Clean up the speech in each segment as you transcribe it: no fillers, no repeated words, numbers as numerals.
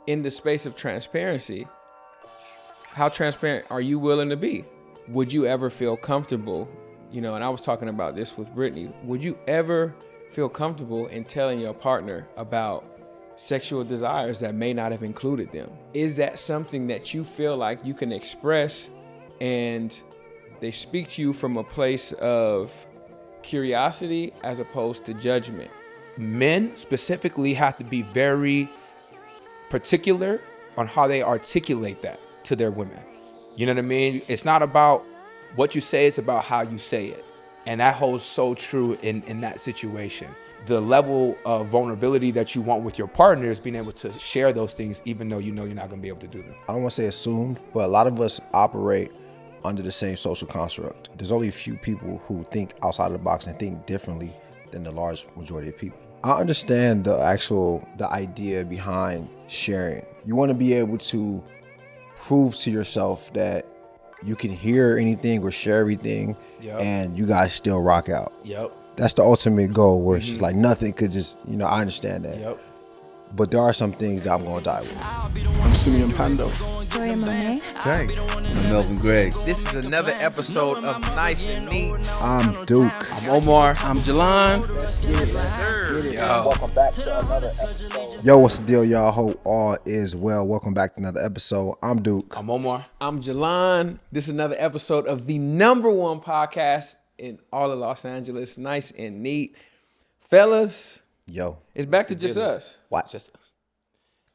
in the space of transparency, how transparent are you willing to be? Would you ever feel comfortable, and I was talking about this with Brittany, would you ever feel comfortable in telling your partner about sexual desires that may not have included them? Is that something that you feel like you can express and they speak to you from a place of curiosity as opposed to judgment? Men specifically have to be very particular on how they articulate that to their women. You know what I mean? It's not about what you say, it's about how you say it. And that holds so true in that situation. The level of vulnerability that you want with your partner is being able to share those things, even though you know you're not going to be able to do them. I don't want to say assumed, but a lot of us operate under the same social construct. There's only a few people who think outside of the box and think differently than the large majority of people. I understand the idea behind sharing. You want to be able to prove to yourself that you can hear anything or share everything, and you guys still rock out. That's the ultimate goal, where it's just like nothing could just, I understand that. But there are some things that I'm going to die with. I'm Simeon Pando. Victoria Monet. Dang. I'm Melvin Gregg. This is another episode of Nice and Neat. I'm Duke. I'm Omar. I'm Jalon. Welcome back to another episode. Yo, what's the deal, y'all? Hope all is well. Welcome back to another episode. I'm Duke. I'm Omar. I'm Jalon. This is another episode of the #1 podcast in all of Los Angeles, Nice and Neat. Fellas, Yo. it's back to just us. What? Just,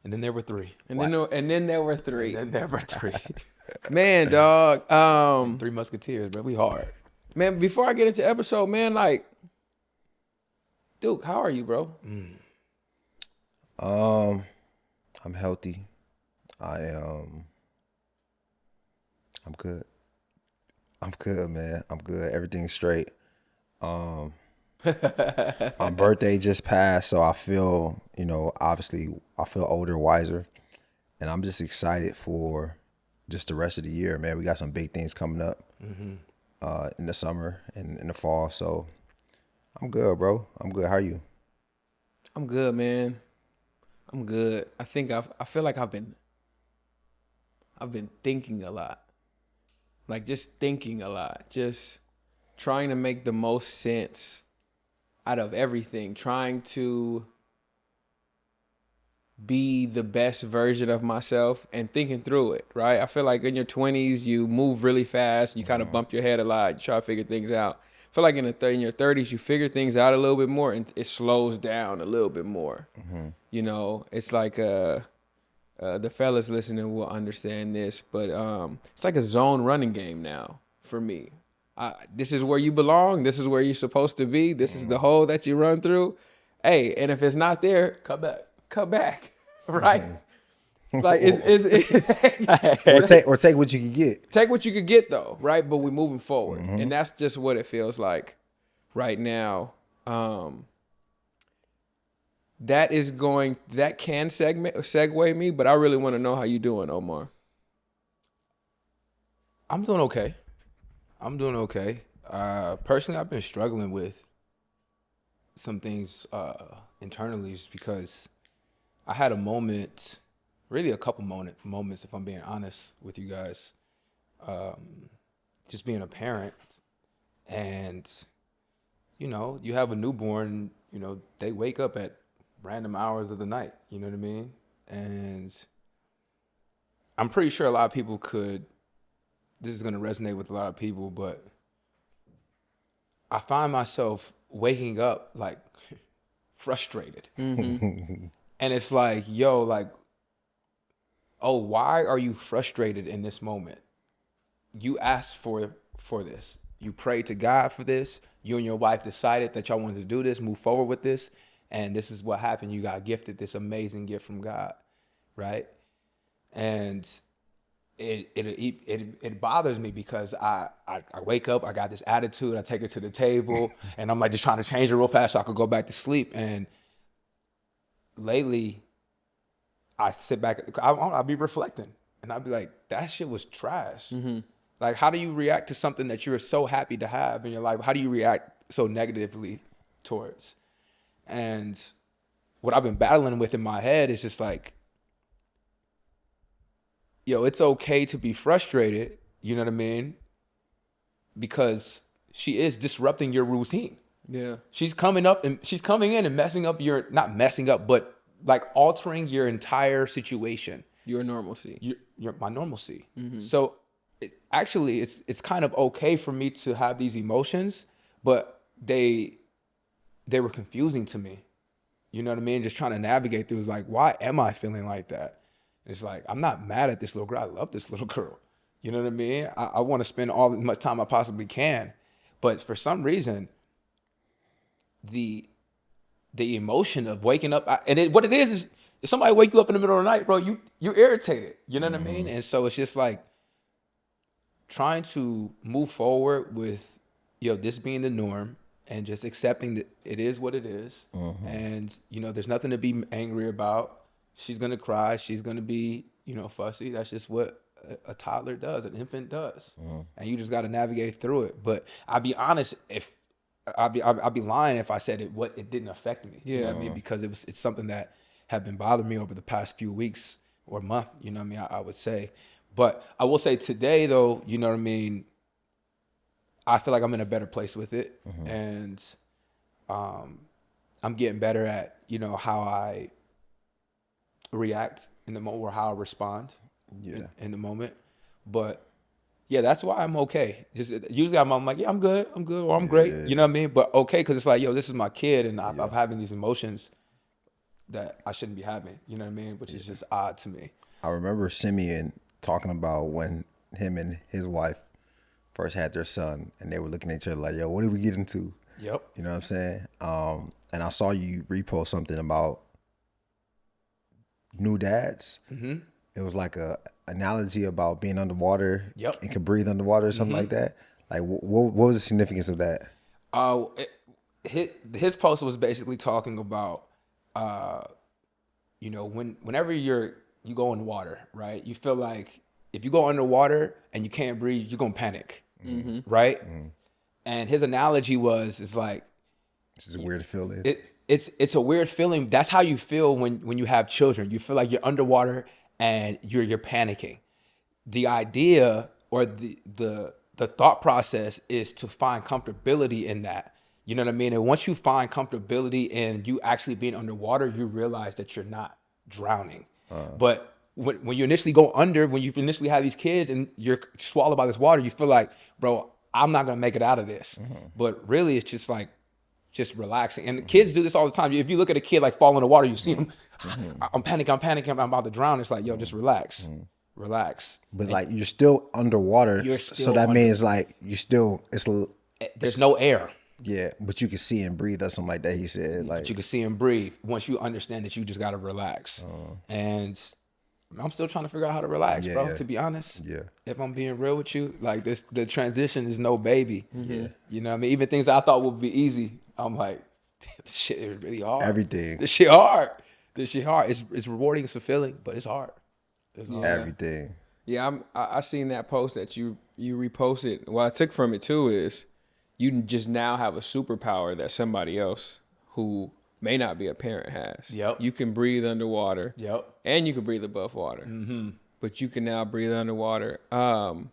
and then there were three. And then there were three. And then there were three. Man, dog. Three Musketeers, bro. We hard. Man, before I get into episode, man, like, Duke, how are you, bro? I'm healthy. I'm good. I'm good, man. I'm good. Everything's straight. My birthday just passed, so I feel, obviously I feel older, wiser, and I'm just excited for just the rest of the year, man. We got some big things coming up in the summer and in the fall, so I'm good, bro. I'm good. How are you? I'm good, man. I'm good. I feel like I've been thinking a lot. Like, just thinking a lot. Just trying to make the most sense out of everything. Trying to be the best version of myself and thinking through it, right? I feel like in your 20s, you move really fast. You kind of bump your head a lot. You try to figure things out. I feel like in your 30s, you figure things out a little bit more and it slows down a little bit more. It's like the fellas listening will understand this, but it's like a zone running game now for me. This is where you belong. This is where you're supposed to be. This is the hole that you run through. Hey, and if it's not there, cut back, right? Like or take what you can get. Take what you could get, though, right? But we're moving forward, and that's just what it feels like right now. That can segue me, but I really want to know how you doing, Omar. I'm doing okay. Personally, I've been struggling with some things internally, just because I had a moment, really a couple moments, if I'm being honest with you guys, just being a parent, and you have a newborn, they wake up at random hours of the night, you know what I mean? And I'm pretty sure a lot of people this is going to resonate with a lot of people, but I find myself waking up like frustrated. And it's like, why are you frustrated in this moment? You asked for this. You prayed to God for this. You and your wife decided that y'all wanted to do this, move forward with this. And this is what happened. You got gifted this amazing gift from God, right? And it bothers me because I wake up, I got this attitude, I take it to the table, and I'm like just trying to change it real fast so I could go back to sleep. And lately, I sit back, I'll be reflecting, and I'll be like, that shit was trash. Like, how do you react to something that you're so happy to have in your life? How do you react so negatively towards? And what I've been battling with in my head is just like, it's okay to be frustrated, you know what I mean? Because she is disrupting your routine. Yeah. She's coming in and messing up not messing up, but like altering your entire situation. Your normalcy. My normalcy. So it's kind of okay for me to have these emotions, but they were confusing to me. You know what I mean? Just trying to navigate through, like, why am I feeling like that? It's like, I'm not mad at this little girl. I love this little girl. You know what I mean? I want to spend all as much time I possibly can. But for some reason, the emotion of waking up, what it is if somebody wake you up in the middle of the night, bro, you're irritated. You know what I mean? And so it's just like trying to move forward with, this being the norm and just accepting that it is what it is. And, there's nothing to be angry about. She's going to cry. She's going to be, fussy. That's just what a toddler does, an infant does. And you just got to navigate through it. But I'll be honest, I'll be lying if I said it didn't affect me. You know what I mean? Because it's something that had been bothering me over the past few weeks or month, you know what I mean? I would say. But I will say today, though, you know what I mean? I feel like I'm in a better place with it. And I'm getting better at, how I react in the moment or how I respond in the moment. But yeah, that's why I'm okay. Just usually I'm like, yeah, I'm good, or I'm great. You know what I mean? But okay, because it's like, this is my kid, and I'm having these emotions that I shouldn't be having. You know what I mean? Which is just odd to me. I remember Simeon talking about when him and his wife first had their son, and they were looking at each other like, yo, what did we get into? Yep. You know what I'm saying? And I saw you repost something about new dads. It was like a analogy about being underwater and can breathe underwater or something like that. Like, what was the significance of that? His post was basically talking about, whenever you go in water, right? You feel like if you go underwater and you can't breathe, you're gonna panic, right? And his analogy is like, this is a weird feeling. It's a weird feeling. That's how you feel when you have children. You feel like you're underwater and you're panicking. The idea or the thought process is to find comfortability in that. You know what I mean? And once you find comfortability in you actually being underwater, you realize that you're not drowning. But when you initially go under, when you initially have these kids and you're swallowed by this water, you feel like, bro, I'm not gonna make it out of this. But really, it's just like, just relaxing. And kids do this all the time. If you look at a kid like fall in the water, you see them, I'm panicking, I'm about to drown. It's like, yo, just relax. Relax. But like, you're still underwater. So that means like there's no air. Yeah, but you can see and breathe or something like that. He said, like, but you can see and breathe once you understand that you just got to relax. And I'm still trying to figure out how to relax, bro. To be honest, if I'm being real with you, like the transition is no baby. You know what I mean? Even things that I thought would be easy, I'm like, this shit is really hard. Everything. This shit hard. It's rewarding, it's fulfilling, but it's hard. Everything. Yeah, I seen that post that you reposted. What I took from it too is you just now have a superpower that somebody else who may not be a parent has. You can breathe underwater. And you can breathe above water. But you can now breathe underwater. Thank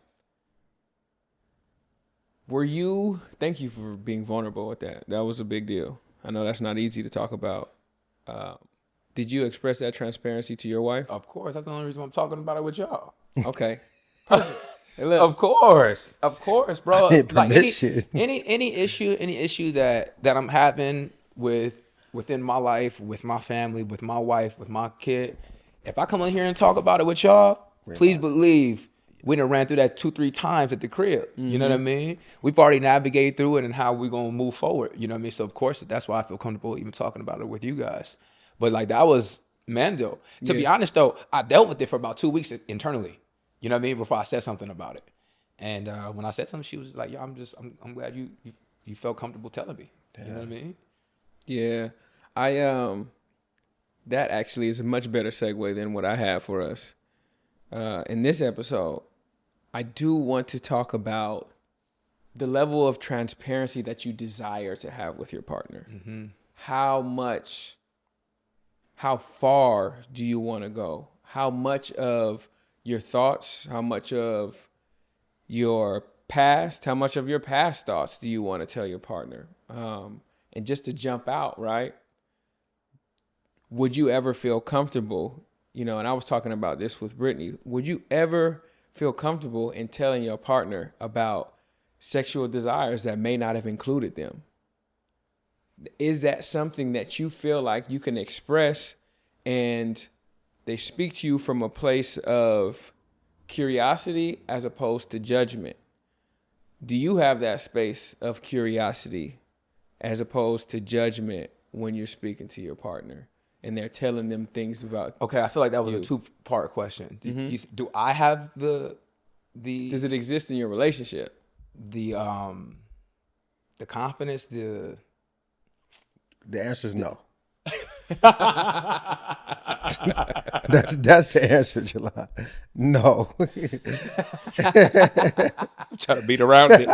you for being vulnerable with that. That was a big deal. I know that's not easy to talk about. Did you express that transparency to your wife? Of course. That's the only reason I'm talking about it with y'all. Okay. Of course, bro. Like any issue that I'm having within my life, with my family, with my wife, with my kid, if I come in here and talk about it with y'all, please believe we done ran through that 2-3 times at the crib. You know what I mean? We've already navigated through it and how we gonna move forward. You know what I mean? So of course that's why I feel comfortable even talking about it with you guys. But like that was Mando. To be honest though, I dealt with it for about 2 weeks internally. You know what I mean? Before I said something about it. And when I said something, she was like, "Yo, I'm glad you felt comfortable telling me." You know what I mean? Yeah, that actually is a much better segue than what I have for us. In this episode, I do want to talk about the level of transparency that you desire to have with your partner. How far do you want to go? How much of your thoughts, how much of your past, how much of your past thoughts do you want to tell your partner? And just to jump out, right? Would you ever feel comfortable, and I was talking about this with Brittany, would you ever feel comfortable in telling your partner about sexual desires that may not have included them? Is that something that you feel like you can express and they speak to you from a place of curiosity as opposed to judgment? Do you have that space of curiosity as opposed to judgment when you're speaking to your partner and they're telling them things about Okay, I feel like that was you? a two-part question. Do I have the Does it exist in your relationship? the confidence, The answer is no. That's the answer, July. No. try to beat around it.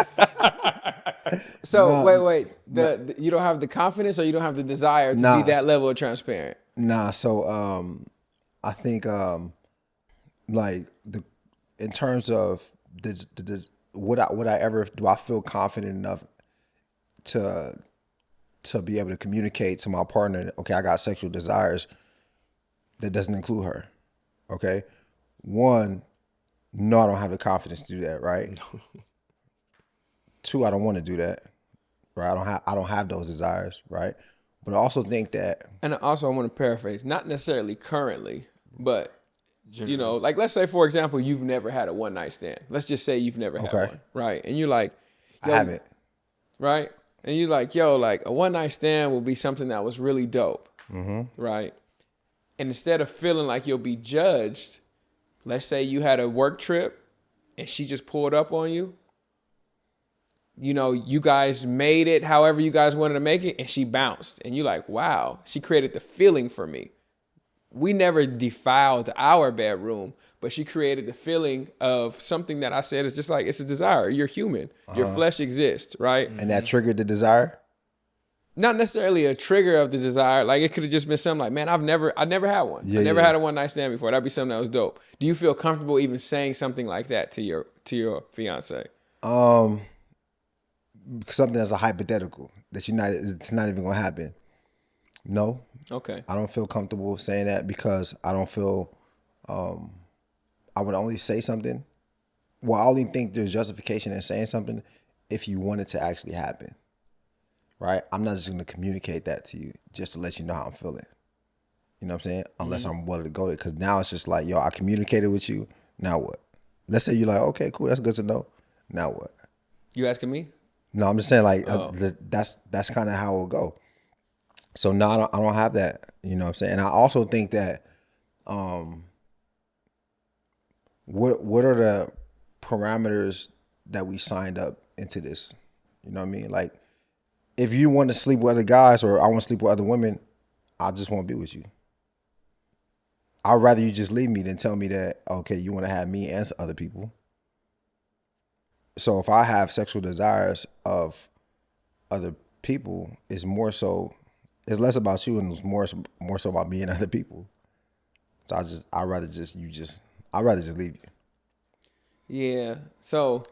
So wait. You don't have the confidence or you don't have the desire to be that level of transparent? Nah, so I think like in terms of would I ever do I feel confident enough to be able to communicate to my partner, okay, I got sexual desires that doesn't include her. Okay? One, no, I don't have the confidence to do that, right? Two, I don't want to do that. Right? I don't have those desires, right? But I also think that, And also, I want to paraphrase, not necessarily currently, but, like, let's say, for example, you've never had a one-night stand. Let's just say you've never had one, right? And you're like, I haven't. Right? And you're like, like, a one-night stand will be something that was really dope, right? And instead of feeling like you'll be judged, let's say you had a work trip and she just pulled up on you. You guys made it however you guys wanted to make it, and she bounced. And you're like, wow, she created the feeling for me. We never defiled our bedroom, but she created the feeling of something that I said is just like, it's a desire. You're human. Your flesh exists, right? And that triggered the desire? Not necessarily a trigger of the desire. Like, it could have just been something like, man, I never had one. I never had a one night stand before. That'd be something that was dope. Do you feel comfortable even saying something like that to your fiance? Something that's a hypothetical that it's not even gonna happen. No. Okay. I don't feel comfortable saying that because I don't feel I would only say something. Well, I only think there's justification in saying something if you want it to actually happen. Right? I'm not just gonna communicate that to you just to let you know how I'm feeling. You know what I'm saying? Unless I'm willing to go there. Because now it's just like, yo, I communicated with you. Now what? Let's say you're like, okay, cool, that's good to know. Now what? You asking me? No, I'm just saying like that's kind of how it'll go. So no, I don't have that. You know what I'm saying? And I also think that what are the parameters that we signed up into this? You know what I mean? Like, if you want to sleep with other guys or I want to sleep with other women, I just want to be with you. I'd rather you just leave me than tell me that, okay, you want to have me and other people. So if I have sexual desires of other people, it's less about you and it's more so about me and other people. So I'd rather just leave you. Yeah. So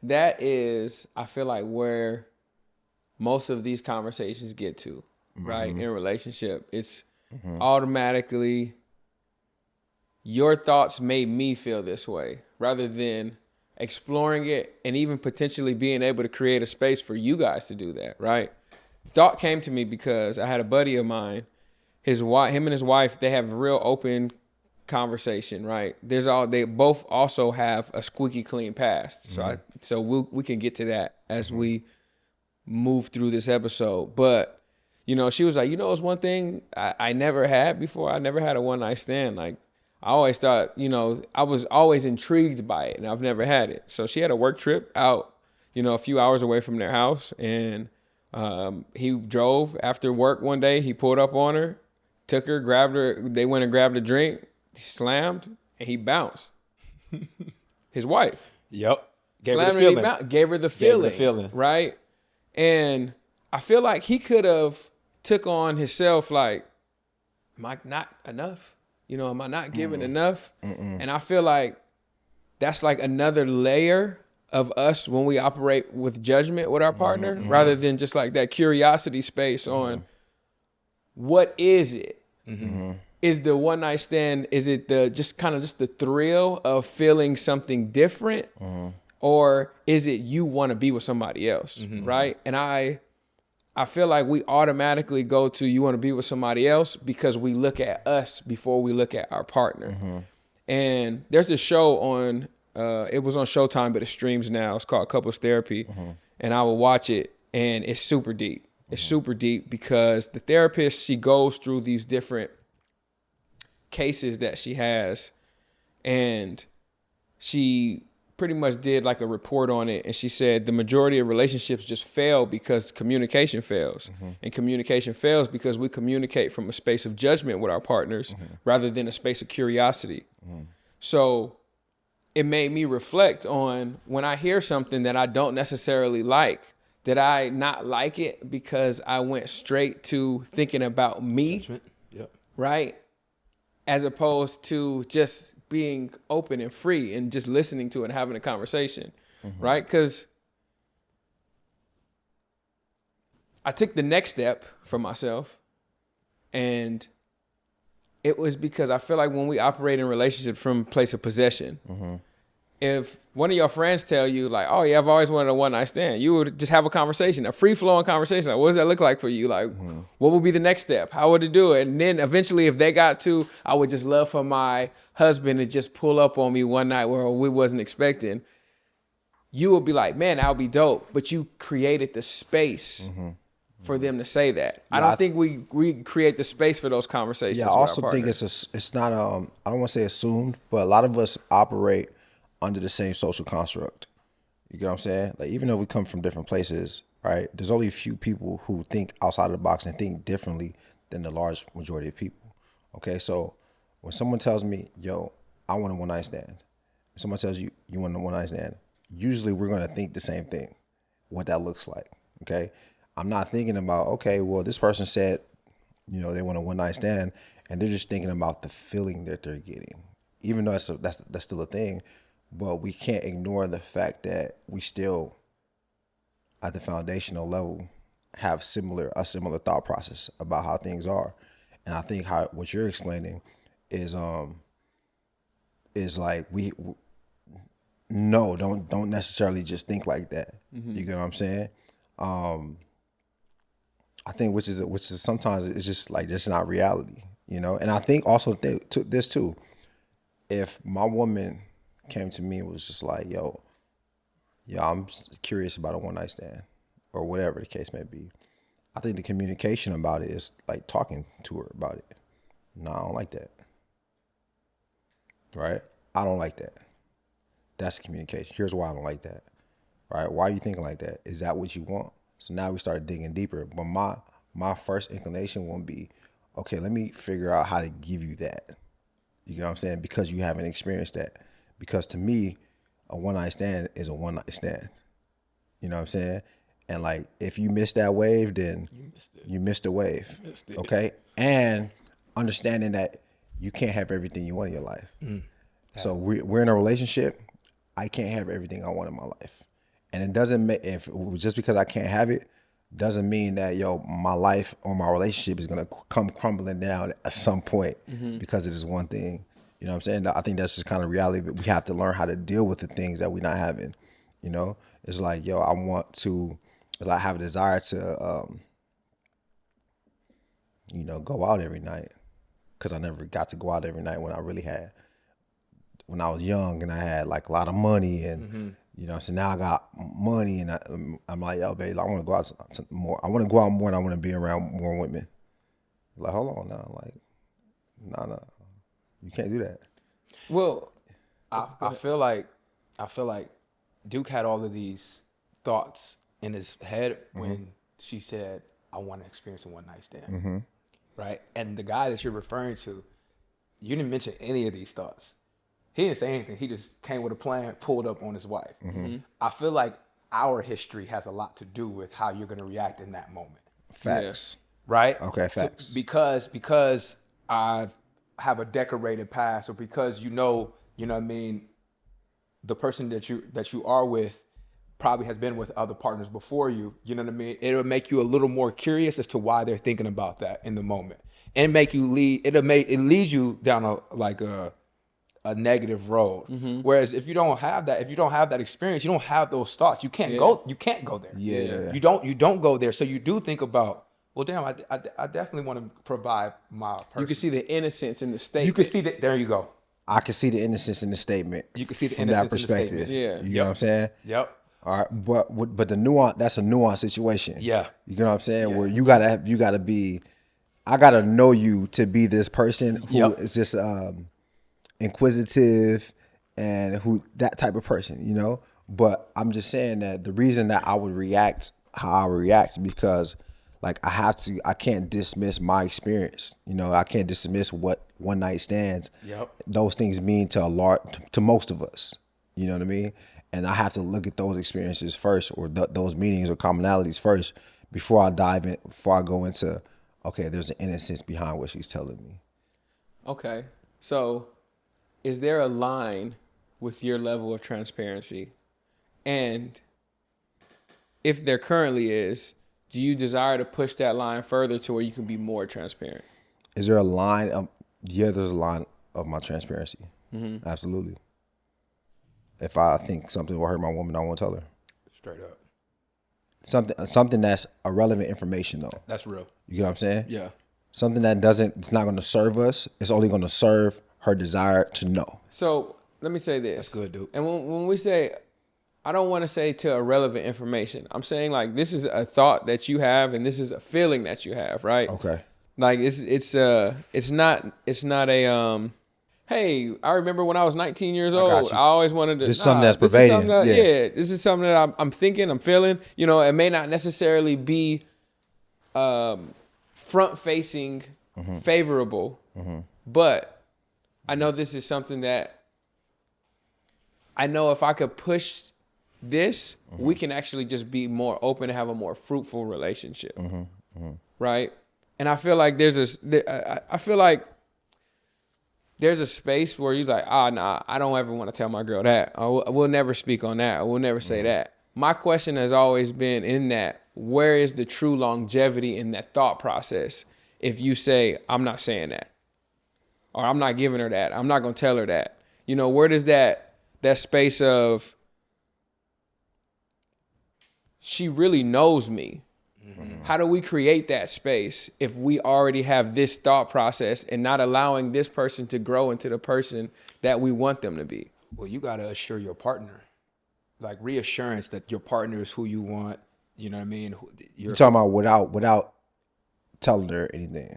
that is, I feel like, where most of these conversations get to, right? In a relationship, it's automatically your thoughts made me feel this way, rather than exploring it and even potentially being able to create a space for you guys to do that, right? Thought came to me because I had a buddy of mine, him and his wife, they have real open conversation, right? They both also have a squeaky clean past. So we can get to that as we move through this episode. But, she was like, it's one thing I never had before. I never had a one night stand. Like, I always thought, I was always intrigued by it, and I've never had it. So she had a work trip out, a few hours away from their house, and he drove after work one day. He pulled up on her, took her, grabbed her. They went and grabbed a drink, slammed, and he bounced. His wife. Yep. Gave her the feeling. Right? And I feel like he could have took on himself, like, am I not enough? Am I not giving enough? And I feel like that's like another layer of us when we operate with judgment with our partner, rather than just like that curiosity space on what is it? Is the one night stand, is it the just the thrill of feeling something different? Or is it you want to be with somebody else? Right? And I feel like we automatically go to you want to be with somebody else because we look at us before we look at our partner. And there's this show on, it was on Showtime, but it streams now. It's called Couples Therapy. And I will watch it, and it's super deep. It's super deep because the therapist, she goes through these different cases that she has, and she pretty much did like a report on it, and she said the majority of relationships just fail because communication fails. And communication fails because we communicate from a space of judgment with our partners rather than a space of curiosity. So it made me reflect on when I hear something that I don't necessarily like, did I not like it because I went straight to thinking about me, right? As opposed to just being open and free and just listening to it and having a conversation, right? Because I took the next step for myself, and it was because I feel like when we operate in relationships from a place of possession, if one of your friends tell you like, oh yeah, I've always wanted a one night stand, you would just have a conversation, a free flowing conversation. Like, what does that look like for you? Like, what would be the next step? How would it do it? And then eventually if they got to, I would just love for my husband to just pull up on me one night where we wasn't expecting. You would be like, man, that would be dope. But you created the space for them to say that. I don't think we create the space for those conversations. Yeah, I also think it's not, I don't want to say assumed, but a lot of us operate under the same social construct. You get what I'm saying? Like, even though we come from different places, right? There's only a few people who think outside of the box and think differently than the large majority of people. Okay, so when someone tells me, yo, I want a one night stand, someone tells you, you want a one night stand, usually we're going to think the same thing, what that looks like. Okay, I'm not thinking about, okay, well, this person said, you know, they want a one night stand, and they're just thinking about the feeling that they're getting, even though that's still a thing. But we can't ignore the fact that we still, at the foundational level, have a similar thought process about how things are. And I think what you're explaining is like don't necessarily just think like that. You get what I'm saying? I think which is sometimes it's just like that's not reality, you know. And I think also this too, if my woman came to me and was just like, yo, I'm curious about a one night stand or whatever the case may be, I think the communication about it is like talking to her about it. No, I don't like that. Right? I don't like that. That's communication. Here's why I don't like that. Right? Why are you thinking like that? Is that what you want? So now we start digging deeper. But my first inclination won't be, okay, let me figure out how to give you that. You know what I'm saying? Because you haven't experienced that. Because to me, a one night stand is a one night stand. You know what I'm saying? And like, if you miss that wave, then you missed the wave. Okay? And understanding that you can't have everything you want in your life. So we're in a relationship. I can't have everything I want in my life. And it doesn't make, just because I can't have it, doesn't mean that, my life or my relationship is going to come crumbling down at some point because of this one thing. You know what I'm saying? I think that's just kind of reality, that we have to learn how to deal with the things that we're not having. You know, it's like, I want to, I have a desire to, go out every night, because I never got to go out every night when I was young and I had like a lot of money and, so now I got money and I'm like, yo, babe, I want to go out more. I want to go out more and I want to be around more women. Like, hold on now. Like, no. You can't do that. Well, I feel like Duke had all of these thoughts in his head when she said, I want to experience a one night stand. Right? And the guy that you're referring to, you didn't mention any of these thoughts. He didn't say anything. He just came with a plan, pulled up on his wife. I feel like our history has a lot to do with how you're going to react in that moment. Facts. Right? Okay, facts. So because I have a decorated past, or because you know what I mean, the person that you are with probably has been with other partners before you. You know what I mean? It'll make you a little more curious as to why they're thinking about that in the moment, and make you lead. It leads you down a negative road. Whereas if you don't have that experience, you don't have those thoughts. You can't go there. Yeah. You don't go there. So you do think about, well, damn, I definitely want to provide my person. You can see the innocence in the statement. You can see that. There you go. I can see the innocence in the statement. You can see the from innocence that perspective. in the statement. Yeah. You know what I'm saying? Yep. All right, but the nuance, that's a nuanced situation. Yeah. You know what I'm saying? Where you gotta be, I gotta know you to be this person who is just inquisitive and who that type of person, you know? But I'm just saying that the reason that I would react how I would react because like I can't dismiss my experience. You know, I can't dismiss what one night stands. Those things mean to most of us. You know what I mean? And I have to look at those experiences first, or those meanings or commonalities first, before I go into, okay, there's an innocence behind what she's telling me. Okay. So is there a line with your level of transparency? And if there currently is, do you desire to push that line further to where you can be more transparent? Is there a line of, there's a line of my transparency. Mm-hmm. Absolutely. If I think something will hurt my woman, I won't tell her. Straight up. Something that's irrelevant information though. That's real. You get what I'm saying? Yeah. Something that it's not going to serve us. It's only going to serve her desire to know. So let me say this. That's good, dude. And when we say, I don't want to say to irrelevant information. I'm saying like this is a thought that you have and this is a feeling that you have, right? Okay. Like it's not a hey, I remember when I was 19 years old, I always wanted to. This is something that's pervading. This is something that I'm thinking, I'm feeling. You know, it may not necessarily be front-facing, favorable, but I know this is something that I know if I could push this, we can actually just be more open and have a more fruitful relationship, right? And I feel like there's a space where you're like, nah, I don't ever want to tell my girl that. We'll never speak on that. We'll never say that. My question has always been in that, where is the true longevity in that thought process? If you say, I'm not saying that, or I'm not giving her that, I'm not going to tell her that, you know, where does that space of, she really knows me. How do we create that space if we already have this thought process and not allowing this person to grow into the person that we want them to be? Well, you got to assure your partner, like reassurance that your partner is who you want. You know what I mean? You're talking about without telling her anything.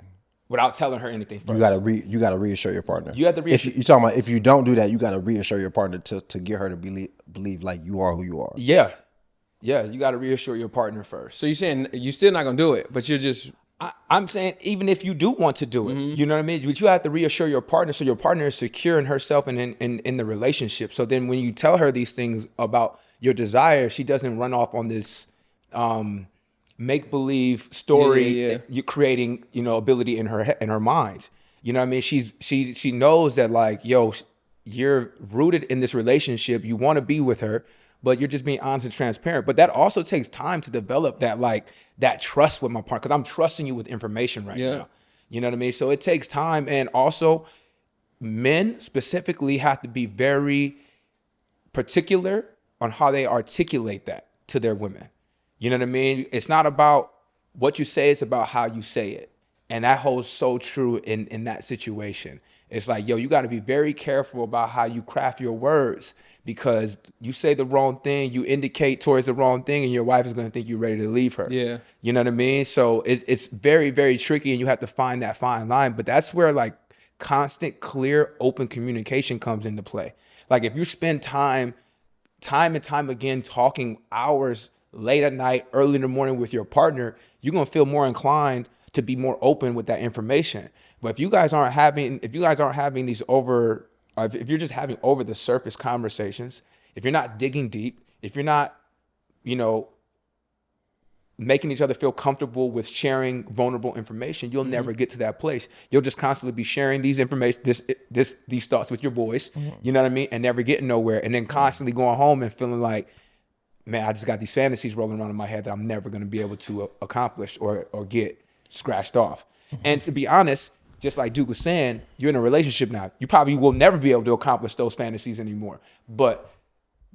Without telling her anything first. You gotta reassure your partner. You have to reassure. You're talking about if you don't do that, you gotta reassure your partner to get her to believe like you are who you are. Yeah. Yeah, you got to reassure your partner first. So you're saying you're still not going to do it, but you're just... I'm saying even if you do want to do it, you know what I mean? But you have to reassure your partner so your partner is secure in herself and in the relationship. So then when you tell her these things about your desire, she doesn't run off on this make-believe story. You're creating, you know, ability in her mind. You know what I mean? She knows that like, yo, you're rooted in this relationship. You want to be with her, but you're just being honest and transparent. But that also takes time to develop that trust with my partner, because I'm trusting you with information right now. You know what I mean? So it takes time. And also men specifically have to be very particular on how they articulate that to their women. You know what I mean? It's not about what you say, it's about how you say it. And that holds so true in that situation. It's like, yo, you got to be very careful about how you craft your words, because you say the wrong thing, you indicate towards the wrong thing, and your wife is going to think you're ready to leave her. Yeah. You know what I mean? So it's very, very tricky, and you have to find that fine line. But that's where like constant, clear, open communication comes into play. Like if you spend time and time again talking hours late at night, early in the morning with your partner, you're going to feel more inclined to be more open with that information. But if you guys aren't having these if you're just having over the surface conversations, if you're not digging deep, if you're not, you know, making each other feel comfortable with sharing vulnerable information, you'll never get to that place. You'll just constantly be sharing these information, these thoughts with your boys, you know what I mean? And never getting nowhere. And then constantly going home and feeling like, man, I just got these fantasies rolling around in my head that I'm never going to be able to accomplish or get scratched off. And to be honest, just like Duke was saying, you're in a relationship now. You probably will never be able to accomplish those fantasies anymore. But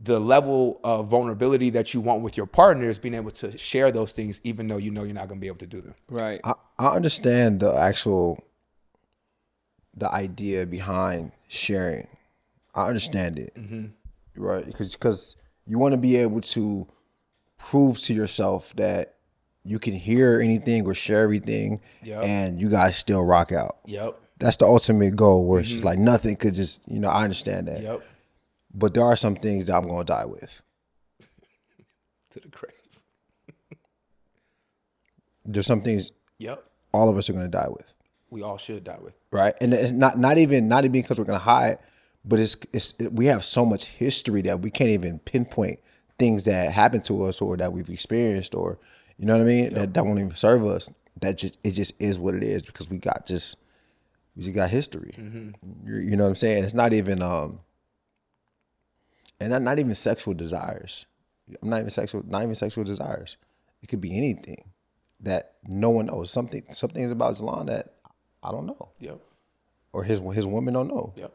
the level of vulnerability that you want with your partner is being able to share those things, even though you know you're not going to be able to do them. Right. I understand the idea behind sharing. I understand it, right? Because you want to be able to prove to yourself that you can hear anything or share everything, and you guys still rock out. Yep. That's the ultimate goal, where it's just like nothing could just, I understand that. Yep. But there are some things that I'm going to die with. To the grave. There's some things Yep. all of us are going to die with. We all should die with. Right. And it's not even because we're going to hide, but we have so much history that we can't even pinpoint things that happened to us or that we've experienced, or, you know what I mean? That won't even serve us. It just is what it is, because we just got history. You know what I'm saying? It's not even, and not even sexual desires. Not even sexual desires. It could be anything that no one knows. Some things about Jalon that I don't know. Yep. Or his woman don't know. Yep.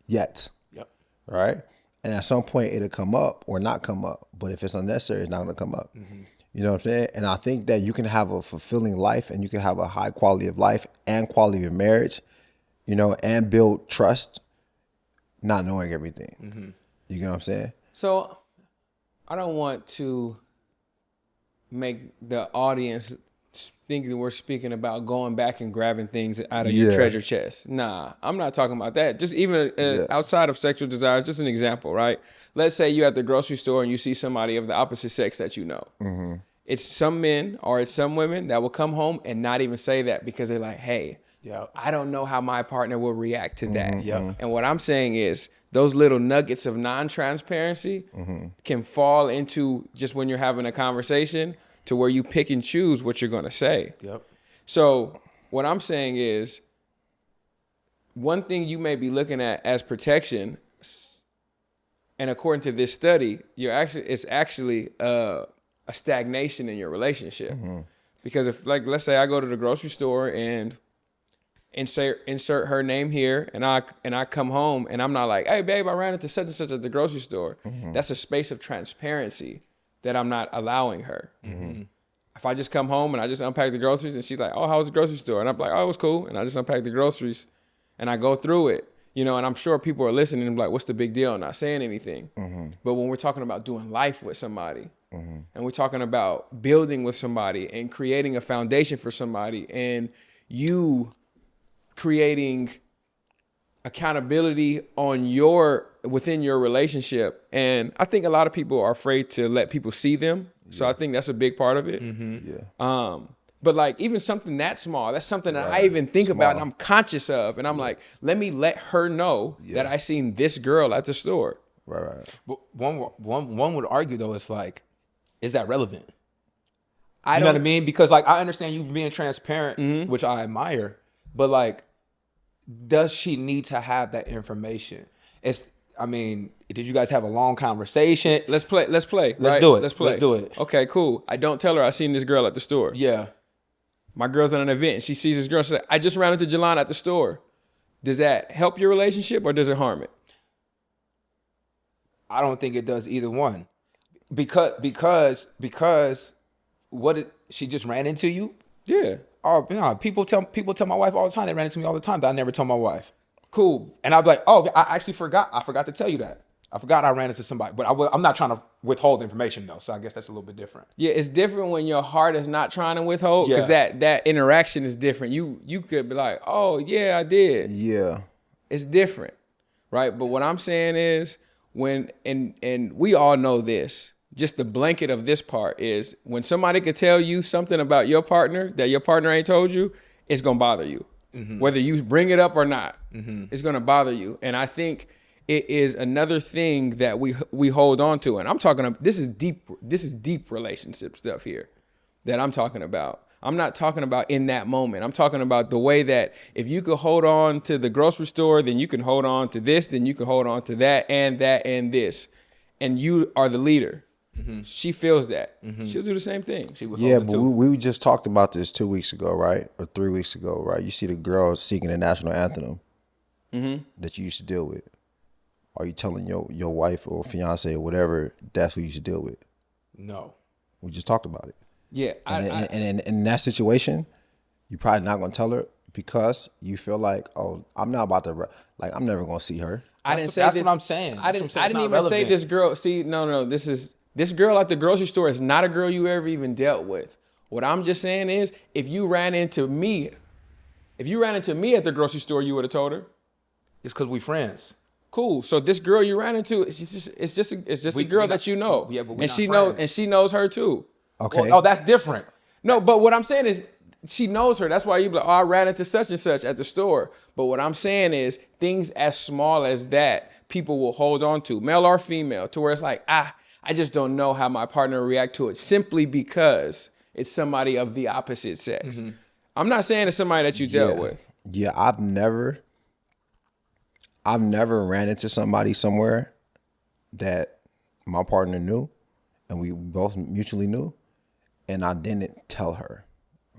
Yet. Yep. Right? And at some point it'll come up or not come up. But if it's unnecessary, it's not gonna come up. You know what I'm saying? And I think that you can have a fulfilling life, and you can have a high quality of life and quality of marriage, and build trust, not knowing everything. You get what I'm saying? So I don't want to make the audience think that we're speaking about going back and grabbing things out of your treasure chest. Nah, I'm not talking about that. Just even outside of sexual desires, just an example, right? Let's say you're at the grocery store and you see somebody of the opposite sex that you know. It's some men or it's some women that will come home and not even say that, because they're like, hey, I don't know how my partner will react to that. And what I'm saying is, those little nuggets of non-transparency can fall into, just when you're having a conversation, to where you pick and choose what you're going to say. So what I'm saying is, one thing you may be looking at as protection, and according to this study, it's actually a stagnation in your relationship. Because if, like, let's say I go to the grocery store and insert her name here, and I come home and I'm not like, hey babe, I ran into such and such at the grocery store. That's a space of transparency that I'm not allowing her. If I just come home and I just unpack the groceries and she's like, oh, how was the grocery store? And I'm like, oh, it was cool. And I just unpack the groceries and I go through it, and I'm sure people are listening and like, what's the big deal? I'm not saying anything. But when we're talking about doing life with somebody, and we're talking about building with somebody and creating a foundation for somebody, and you creating accountability within your relationship. And I think a lot of people are afraid to let people see them. So I think that's a big part of it. But like, even something that small, that's something that I even think about and I'm conscious of. And I'm like, let me let her know that I seen this girl at the store. Right. But one would argue, though, it's like, is that relevant? I You know what I mean? Because like, I understand you being transparent, which I admire, but like, does she need to have that information? Did you guys have a long conversation? Let's play. Let's right? do it. Let's play. Let's do it. Okay, cool. I don't tell her I seen this girl at the store. Yeah. My girl's at an event and she sees this girl. She's like, I just ran into Jalon at the store. Does that help your relationship or does it harm it? I don't think it does either one. Because she just ran into you? Yeah. Oh, no, people tell my wife all the time. They ran into me all the time that I never told my wife. Cool. And I'd be like, oh, I actually forgot. I forgot to tell you that. I forgot I ran into somebody. But I'm not trying to withhold information, though. So I guess that's a little bit different. Yeah, it's different when your heart is not trying to withhold, because that interaction is different. You could be like, oh, yeah, I did. Yeah. It's different, right? But what I'm saying is, and we all know this, just the blanket of this part is, when somebody could tell you something about your partner that your partner ain't told you, it's going to bother you. Whether you bring it up or not, it's going to bother you. And I think it is another thing that we hold on to. And I'm talking about, this is deep relationship stuff here. that I'm talking about. I'm not talking about in that moment. I'm talking about the way that if you could hold on to the grocery store, then you can hold on to this, then you can hold on to that and this. And you are the leader. She feels that. She'll do the same thing. She would Yeah, hold it but too. we just talked about this 2 weeks ago, right? Or 3 weeks ago, right? You see the girl singing the national anthem that you used to deal with. Are you telling your wife or fiance or whatever that's who you should deal with? No. We just talked about it. Yeah. And in that situation, you're probably not going to tell her because you feel like, oh, I'm not about to, like, I'm never going to see her. I didn't say that's this. what I'm saying. I That's didn't. what I'm saying. I It's didn't not even say relevant. this girl. See, no. This girl at the grocery store is not a girl you ever even dealt with. What I'm just saying is, if you ran into me at the grocery store, you would have told her. It's because we friends. Cool. So this girl you ran into, it's just a girl that you know. Yeah, but we and not she friends. and she knows her too. Okay. Well, oh, that's different. No, but what I'm saying is she knows her. That's why you be like, oh, I ran into such and such at the store. But what I'm saying is things as small as that, people will hold on to, male or female, to where it's like, I just don't know how my partner will react to it simply because it's somebody of the opposite sex. I'm not saying it's somebody that you dealt with. Yeah, I've never ran into somebody somewhere that my partner knew and we both mutually knew and I didn't tell her.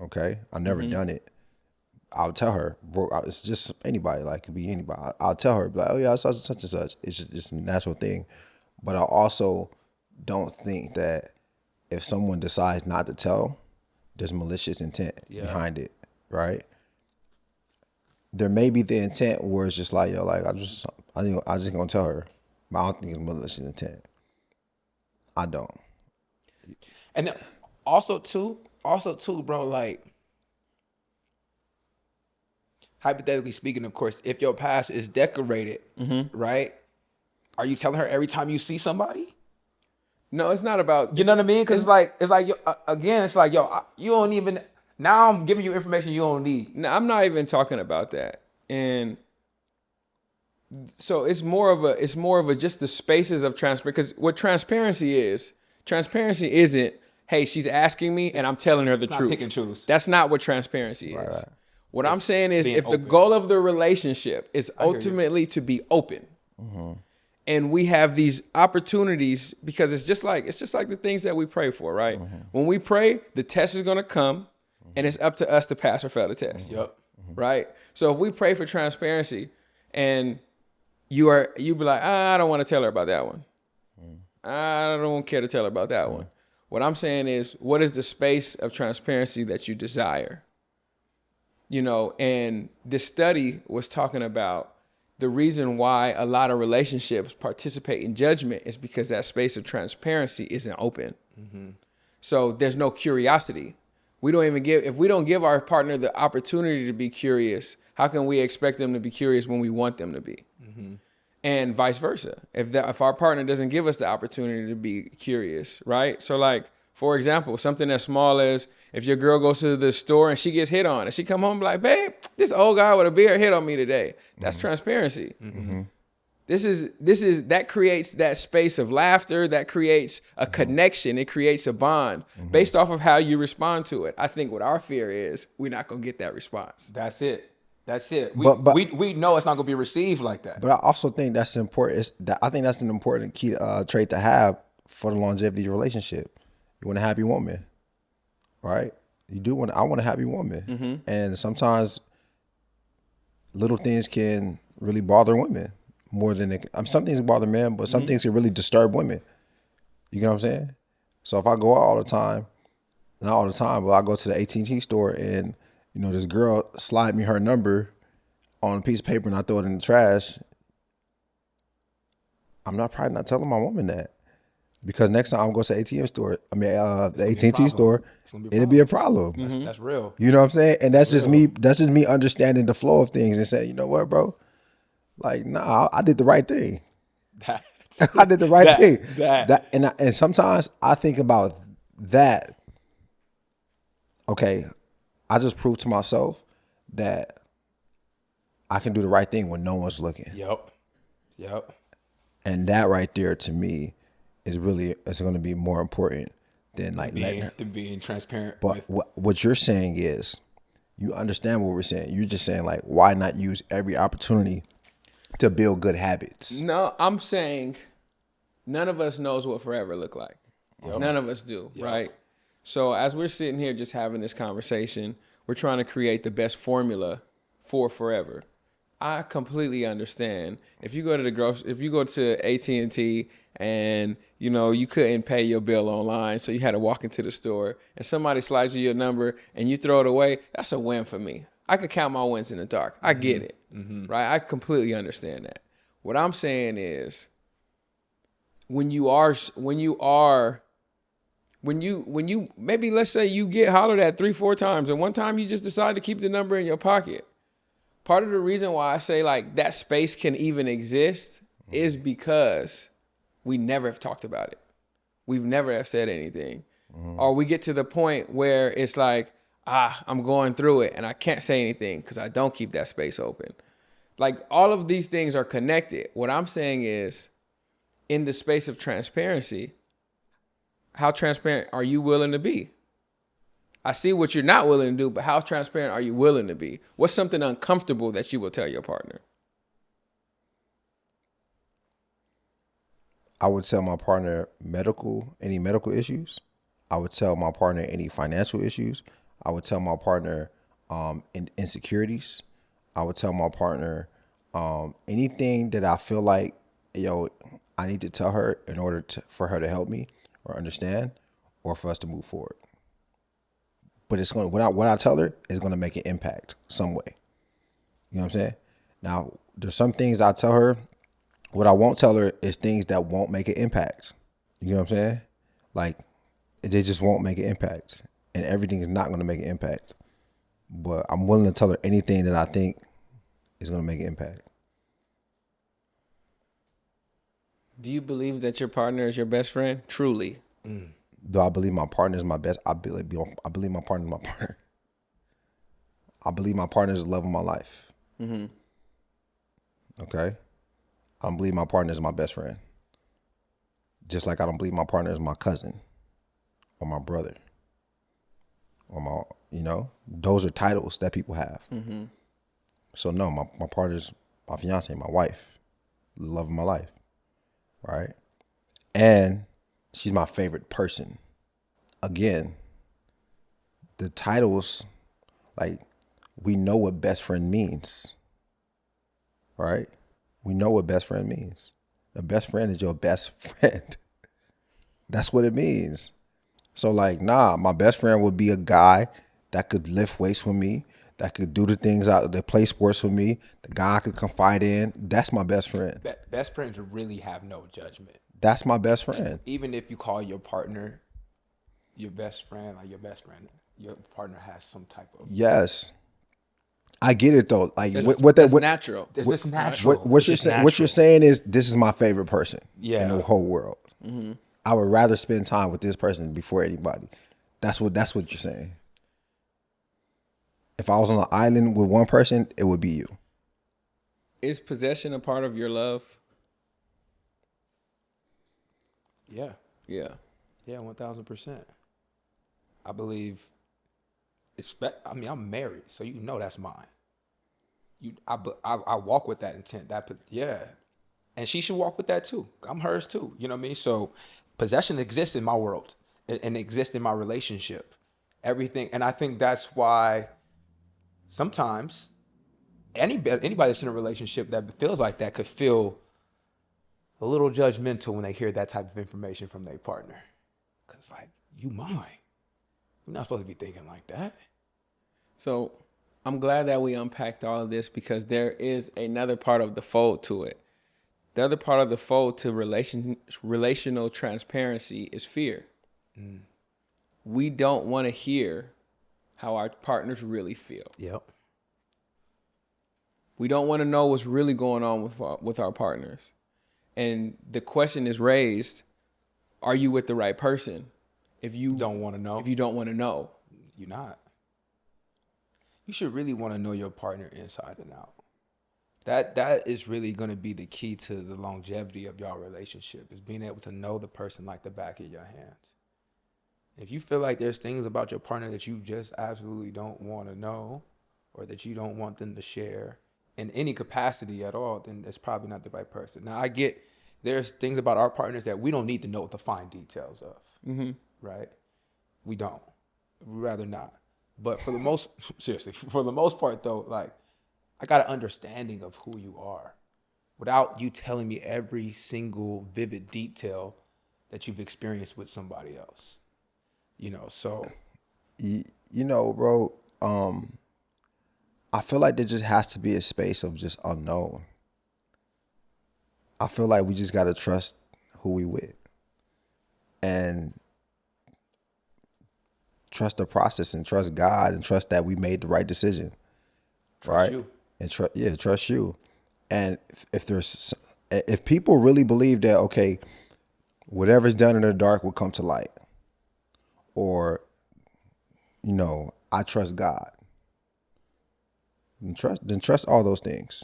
Okay? I've never done it. I'll tell her, bro, it's just anybody, like it could be anybody. I'll tell her, like, oh yeah, such and such. It's just it's a natural thing. But I also don't think that if someone decides not to tell, there's malicious intent behind it, right? There may be the intent where it's just like, yo, like I just gonna tell her, but I don't think it's malicious intent. I don't. And then also too, bro, like hypothetically speaking, of course, if your past is decorated, right? Are you telling her every time you see somebody? No, it's not about. You know what I mean? Because it's like again, it's like you don't even. Now I'm giving you information you don't need. No, I'm not even talking about that. And so it's more of a just the spaces of transparency. Because what transparency isn't, hey, she's asking me and I'm telling her the not truth. pick and choose. That's not what transparency is. Right. What I'm saying is, being if the open. goal of the relationship is hear you. ultimately to be open, and we have these opportunities, because it's just like the things that we pray for, right? When we pray, the test is gonna come, and it's up to us to pass or fail the test. Yep. Right. So if we pray for transparency, and you be like, I don't want to tell her about that one. I don't care to tell her about that one. What I'm saying is, what is the space of transparency that you desire? You know, and this study was talking about the reason why a lot of relationships participate in judgment is because that space of transparency isn't open. So there's no curiosity. If we don't give our partner the opportunity to be curious, how can we expect them to be curious when we want them to be? And vice versa. If our partner doesn't give us the opportunity to be curious, right? So like, for example, something as small as if your girl goes to the store and she gets hit on and she come home and be like, babe, this old guy with a beard hit on me today. That's transparency. That creates that space of laughter, that creates a connection, it creates a bond based off of how you respond to it. I think what our fear is, we're not gonna get that response. That's it. But We know it's not gonna be received like that. But I also think that's important. I think that's an important key trait to have for the longevity of your relationship. You want a happy woman, right? I want a happy woman. And sometimes little things can really bother women more than some things bother men, but some things can really disturb women. You know what I'm saying? So if I go out all the time, not all the time, but I go to the AT&T store and, you know, this girl slide me her number on a piece of paper and I throw it in the trash, I'm probably not telling my woman that. Because next time I'm going to the ATM store, the AT&T store, it'll be a problem. That's real. You know what I'm saying? And that's just me. That's just me understanding the flow of things and saying, you know what, bro? Like, nah, I did the right thing. I did the right thing. And sometimes I think about that. Okay, I just proved to myself that I can do the right thing when no one's looking. Yep. And that right there to me is going to be more important than like letting her. Than being transparent. But what you're saying is, you understand what we're saying. You're just saying like, why not use every opportunity to build good habits? No, I'm saying none of us knows what forever look like. Yep. None of us do, Yep. right? So as we're sitting here just having this conversation, we're trying to create the best formula for forever. I completely understand. If you go to if you go to AT&T and you couldn't pay your bill online, so you had to walk into the store and somebody slides you your number and you throw it away, that's a win for me. I could count my wins in the dark. I get it, right? I completely understand that. What I'm saying is, when you maybe, let's say you get hollered at 3-4 times and one time you just decide to keep the number in your pocket. Part of the reason why I say like that space can even exist is because we never have talked about it. We've never have said anything. Or we get to the point where it's like, I'm going through it and I can't say anything because I don't keep that space open. Like, all of these things are connected. What I'm saying is, in the space of transparency, how transparent are you willing to be? I see what you're not willing to do, but how transparent are you willing to be? What's something uncomfortable that you will tell your partner? I would tell my partner any medical issues. I would tell my partner any financial issues. I would tell my partner insecurities. I would tell my partner anything that I feel like, I need to tell her in order for her to help me or understand or for us to move forward. But it's going to, what I tell her is going to make an impact some way. You know what I'm saying? Now, there's some things I tell her. What I won't tell her is things that won't make an impact. You know what I'm saying? Like, they just won't make an impact. And everything is not going to make an impact. But I'm willing to tell her anything that I think is going to make an impact. Do you believe that your partner is your best friend? Truly. Do I believe my partner is my best? I believe my partner is my partner. I believe my partner is the love of my life. Mm-hmm. Okay? I don't believe my partner is my best friend. Just like I don't believe my partner is my cousin or my brother or those are titles that people have. Mm-hmm. So no, my partner is my fiance, my wife, the love of my life, right? And she's my favorite person. Again, the titles, like, we know what best friend means, right? We know what best friend means. The best friend is your best friend. That's what it means. So like, my best friend would be a guy that could lift weights with me, that could do the things out, that play sports with me, the guy I could confide in. That's my best friend. Best friends really have no judgment. That's my best friend. Even if you call your partner your best friend, your partner has some type of. Yes. I get it though. Like That's natural. It's just natural. What you're saying is, this is my favorite person in the whole world. Mm-hmm. I would rather spend time with this person before anybody. That's what you're saying. If I was on an island with one person, it would be you. Is possession a part of your love? Yeah. Yeah. Yeah, 1,000%. I believe. I'm married, so that's mine. I walk with that intent. And she should walk with that too. I'm hers too. You know what I mean? So possession exists in my world and exists in my relationship. Everything, and I think that's why sometimes anybody that's in a relationship that feels like that could feel a little judgmental when they hear that type of information from their partner, because it's like, you mine. You're not supposed to be thinking like that. So I'm glad that we unpacked all of this, because there is another part of the fold to it. The other part of the fold to relational transparency is fear. We don't want to hear how our partners really feel. Yep. We don't want to know what's really going on with our partners. And the question is raised, are you with the right person? If you don't want to know. If you don't want to know. You're not. You should really want to know your partner inside and out. That is really going to be the key to the longevity of your relationship, is being able to know the person like the back of your hands. If you feel like there's things about your partner that you just absolutely don't want to know, or that you don't want them to share in any capacity at all, then that's probably not the right person. Now, I get there's things about our partners that we don't need to know the fine details of, right? We don't. We'd rather not. But for the most, seriously, for the most part though, like, I got an understanding of who you are without you telling me every single vivid detail that you've experienced with somebody else. You know, so. You know, bro, I feel like there just has to be a space of just unknown. I feel like we just got to trust who we with and trust the process and trust God and trust that we made the right decision. Trust you. And trust you. And if people really believe that, okay, whatever's done in the dark will come to light, or, you know, I trust God, then trust all those things.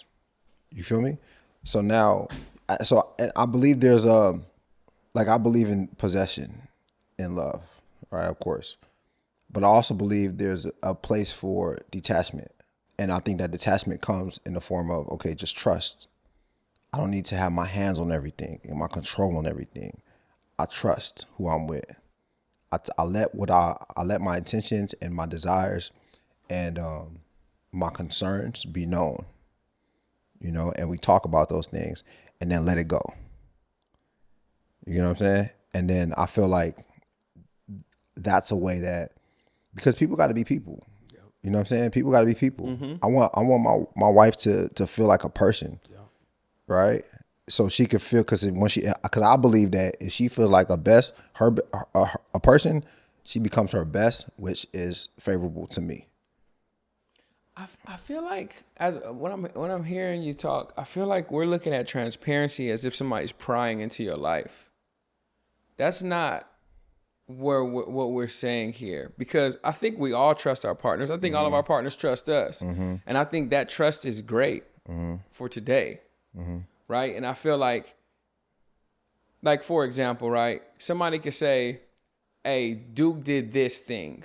You feel me? So now, I believe there's I believe in possession and love, right? Of course. But I also believe there's a place for detachment. And I think that detachment comes in the form of, okay, just trust. I don't need to have my hands on everything and my control on everything. I trust who I'm with. I let my intentions and my desires and my concerns be known, you know, and we talk about those things and then let it go. You know what I'm saying? And then I feel like that's a way that, because people got to be people. You know what I'm saying? People got to be people. I want my wife to feel like a person, right? So she could feel, because I believe that if she feels like a person, she becomes her best, which is favorable to me. I feel like when I'm hearing you talk, I feel like we're looking at transparency as if somebody's prying into your life. That's not what we're saying here, because I think we all trust our partners. I think all of our partners trust us, and I think that trust is great for today, right? And I feel like for example, right? Somebody could say, "Hey, Duke did this thing,"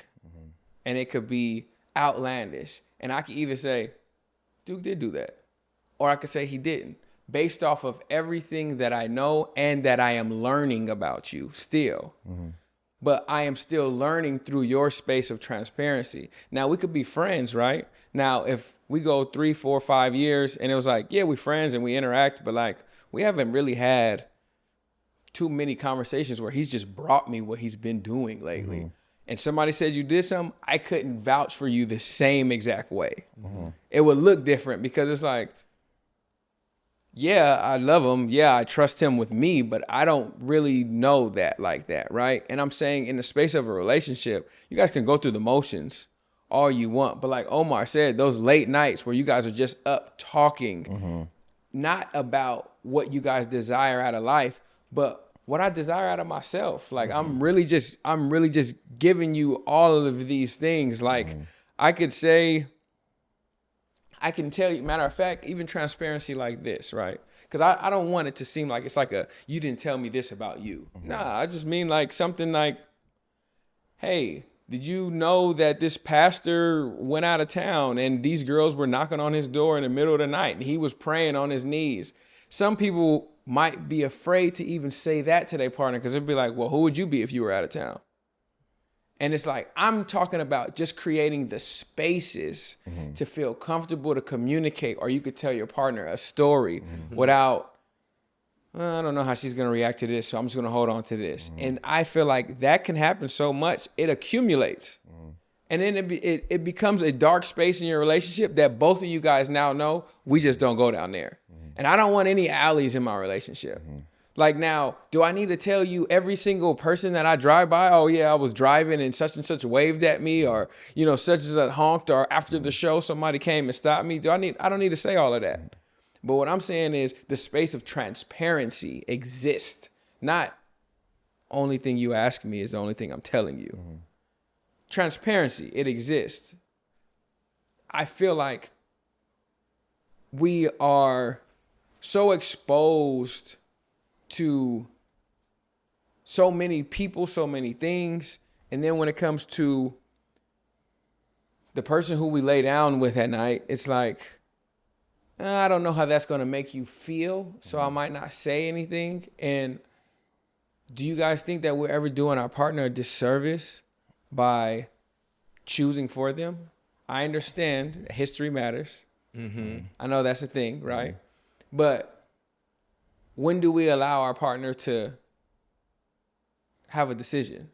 and it could be outlandish. And I could either say, Duke did do that, or I could say he didn't, based off of everything that I know and that I am learning about you still. But I am still learning through your space of transparency. Now, we could be friends, right? Now, if we go 3, 4, 5 years and it was like, yeah, we're friends and we interact, but like, we haven't really had too many conversations where he's just brought me what he's been doing lately. And somebody said you did something, I couldn't vouch for you the same exact way. It would look different, because it's like, yeah, I love him. Yeah, I trust him with me, but I don't really know that like that, right? And I'm saying, in the space of a relationship, you guys can go through the motions all you want. But like Omar said, those late nights where you guys are just up talking, not about what you guys desire out of life, but what I desire out of myself. Like, I'm really just giving you all of these things. Like, I could say, I can tell you, matter of fact, even transparency like this, right? Because I don't want it to seem like it's like you didn't tell me this about you. Nah, I just mean like something like, hey, did you know that this pastor went out of town and these girls were knocking on his door in the middle of the night and he was praying on his knees? Some people might be afraid to even say that to their partner, because it'd be like, well, who would you be if you were out of town? And it's like, I'm talking about just creating the spaces to feel comfortable to communicate, or you could tell your partner a story without, I don't know how she's going to react to this, so I'm just going to hold on to this. And I feel like that can happen so much, it accumulates. And then it becomes a dark space in your relationship that both of you guys now know, we just don't go down there. And I don't want any alleys in my relationship. Like, now, do I need to tell you every single person that I drive by? Oh yeah, I was driving and such waved at me, or, you know, such and such honked, or after the show somebody came and stopped me. I don't need to say all of that. But what I'm saying is the space of transparency exists. Not only thing you ask me is the only thing I'm telling you. Transparency, it exists. I feel like we are so exposed to so many people, so many things, And then when it comes to the person who we lay down with at night, it's like, I don't know how that's going to make you feel, so I might not say anything. And do you guys think that we're ever doing our partner a disservice by choosing for them? I understand history matters. Mm-hmm. I know that's a thing, right? But when do we allow our partner to have a decision?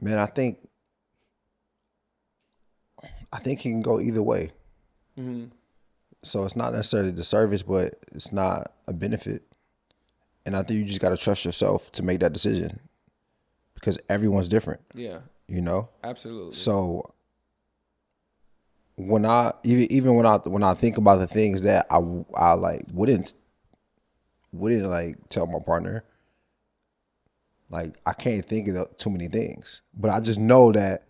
Man, I think it can go either way. Mm-hmm. So it's not necessarily the service, but it's not a benefit. And I think you just got to trust yourself to make that decision because everyone's different. Yeah. You know? Absolutely. So when I even when I think about the things that I like wouldn't like tell my partner, like I can't think of too many things, but I just know that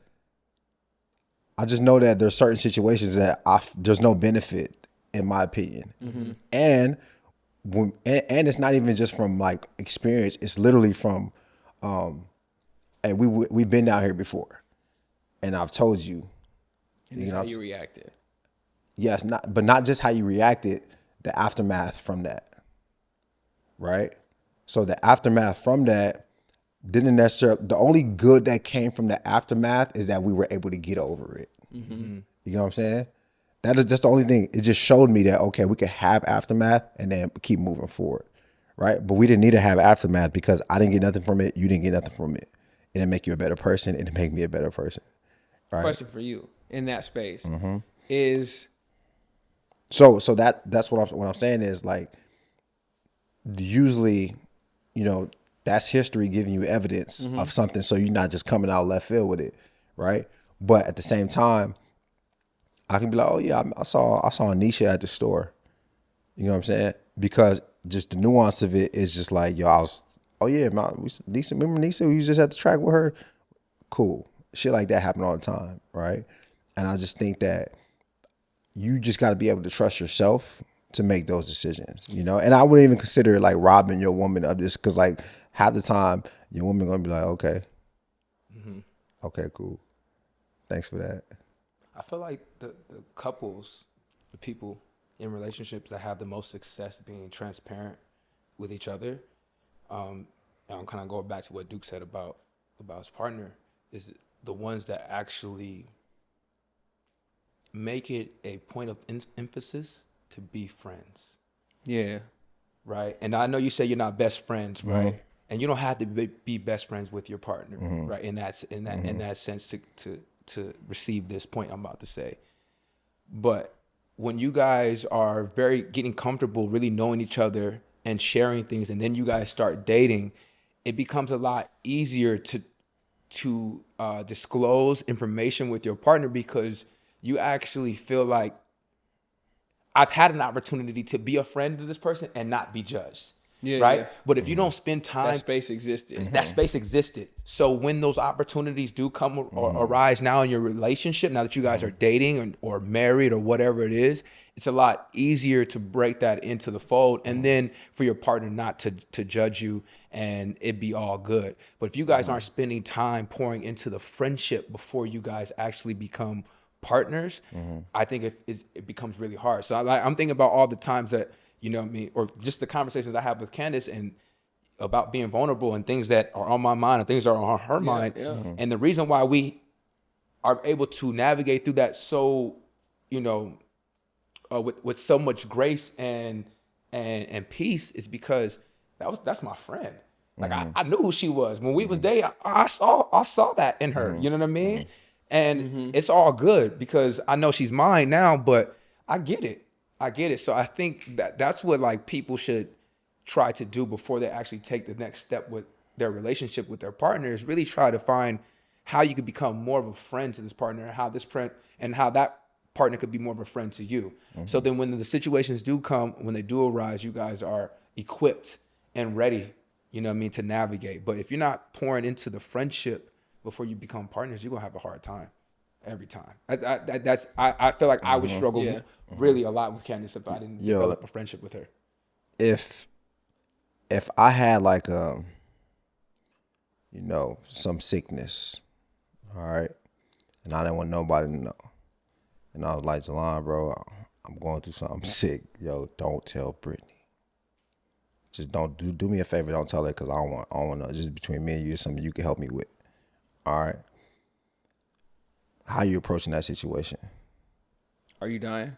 there's certain situations that there's no benefit in my opinion, and it's not even just from like experience. It's literally from, hey, we've been down here before, and I've told you. And it's how you reacted. Yes, not just how you reacted, the aftermath from that, right? So the aftermath from that didn't necessarily, the only good that came from the aftermath is that we were able to get over it. Mm-hmm. You know what I'm saying? That's the only thing. It just showed me that, okay, we could have aftermath and then keep moving forward, right? But we didn't need to have aftermath because I didn't get nothing from it. You didn't get nothing from it. It didn't make you a better person. It didn't make me a better person, right? Question for you in that space is... So that's what I'm saying is like, usually, you know, that's history giving you evidence of something. So you're not just coming out left field with it, right? But at the same time, I can be like, oh yeah, I saw Anisha at the store. You know what I'm saying? Because just the nuance of it is just like, yo, oh yeah, Nisa, remember Nisa? We was just at the track with her. Cool. Shit like that happen all the time, right? And I just think that you just got to be able to trust yourself to make those decisions, you know? And I wouldn't even consider it like robbing your woman of this, because like half the time your woman gonna be like, okay, okay, cool, thanks for that. I feel like the couples, the people in relationships that have the most success being transparent with each other, and I'm kind of going back to what Duke said about his partner, is the ones that actually make it a point of emphasis to be friends. Yeah. Right? And I know you say you're not best friends, right? And you don't have to be best friends with your partner, right? In that sense to receive this point I'm about to say. But when you guys are getting comfortable, really knowing each other and sharing things, and then you guys start dating, it becomes a lot easier to disclose information with your partner, because you actually feel like, I've had an opportunity to be a friend to this person and not be judged. Yeah, right? Yeah. But if you don't spend time... That space existed. That space existed. So when those opportunities do come or arise now in your relationship, now that you guys are dating or married or whatever it is, it's a lot easier to break that into the fold, and then for your partner not to judge you and it be all good. But if you guys aren't spending time pouring into the friendship before you guys actually become partners, I think it becomes really hard. So I'm thinking about all the times that, you know what I mean, or just the conversations I have with Candace and about being vulnerable and things that are on my mind and things that are on her mind. Yeah. And the reason why we are able to navigate through that so, you know, with so much grace and peace is because that's my friend. Like I knew who she was when we was dating. I saw that in her. You know what I mean? And it's all good because I know she's mine now, but I get it. So I think that's what like people should try to do before they actually take the next step with their relationship with their partner, is really try to find how you could become more of a friend to this partner, how that partner could be more of a friend to you. So then when the situations do come, when they do arise, you guys are equipped and ready, you know what I mean, to navigate. But if you're not pouring into the friendship before you become partners, you're gonna have a hard time every time. I feel like I would struggle really a lot with Candace if I didn't develop a friendship with her. If I had like you know, some sickness, All right. And I didn't want nobody to know. And I was like, Jelon, bro, I'm going through something sick. Yo, don't tell Brittany. Just don't do me a favor. Don't tell her because I don't want to know. Just between me and you, it's something you can help me with. All right. How you approaching that situation? Are you dying?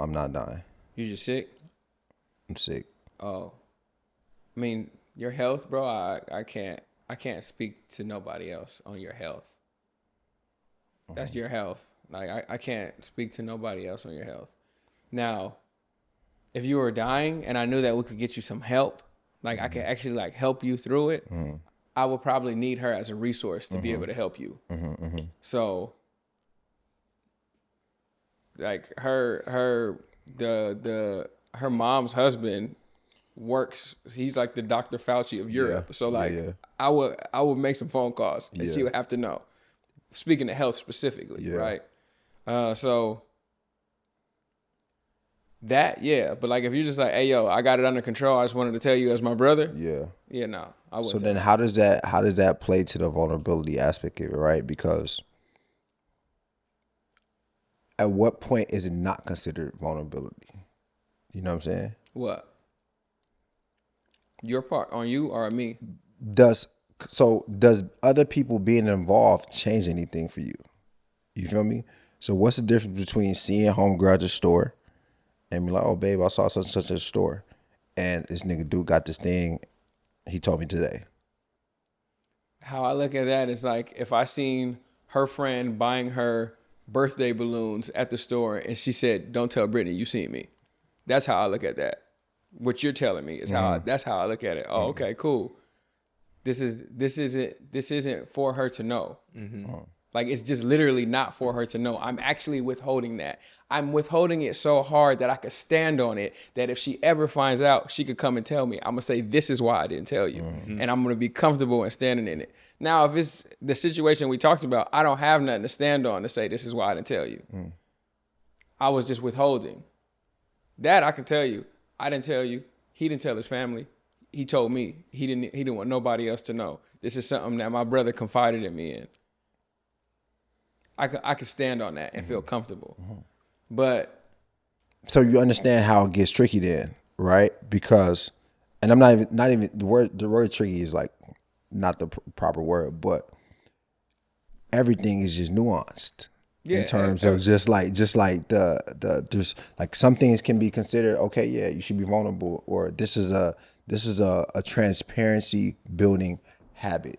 I'm not dying. You just sick? I'm sick. Oh, I mean, your health, bro. I can't speak to nobody else on your health. That's your health. Like I can't speak to nobody else on your health. Now, if you were dying and I knew that we could get you some help, like I could actually like help you through it, I would probably need her as a resource to be able to help you. So, like her mom's husband works. He's like the Dr. Fauci of Europe. Yeah. So like I would make some phone calls and she would have to know. Speaking of health specifically, right? So that, but like if you're just like, hey yo, I got it under control, I just wanted to tell you as my brother. No, I wouldn't. So then how does that play to the vulnerability aspect of it, right? Because at what point is it not considered vulnerability? You know what I'm saying? What? Your part on you or on me? Does other people being involved change anything for you? You feel me? So what's the difference between seeing homegirl at the store and be like, oh babe, I saw such and such at the store, and this nigga dude got this thing he told me today? How I look at that is like if I seen her friend buying her birthday balloons at the store and she said, don't tell Brittany you seen me. That's how I look at that. What you're telling me is that's how I look at it. Oh, okay, cool. This isn't for her to know. Like it's just literally not for her to know. I'm actually withholding that. I'm withholding it so hard that I could stand on it, that if she ever finds out, she could come and tell me. I'm gonna say, this is why I didn't tell you. And I'm gonna be comfortable in standing in it. Now, if it's the situation we talked about, I don't have nothing to stand on to say this is why I didn't tell you. I was just withholding. That I can tell you. I didn't tell you. He didn't tell his family. He told me. He didn't want nobody else to know. This is something that my brother confided in me in. I could stand on that and feel comfortable. But so you understand how it gets tricky then, right? Because, and I'm not even the word tricky is like not the proper word, but everything is just nuanced. In terms of just like the there's like some things can be considered, okay, yeah, you should be vulnerable, or this is a transparency building habit.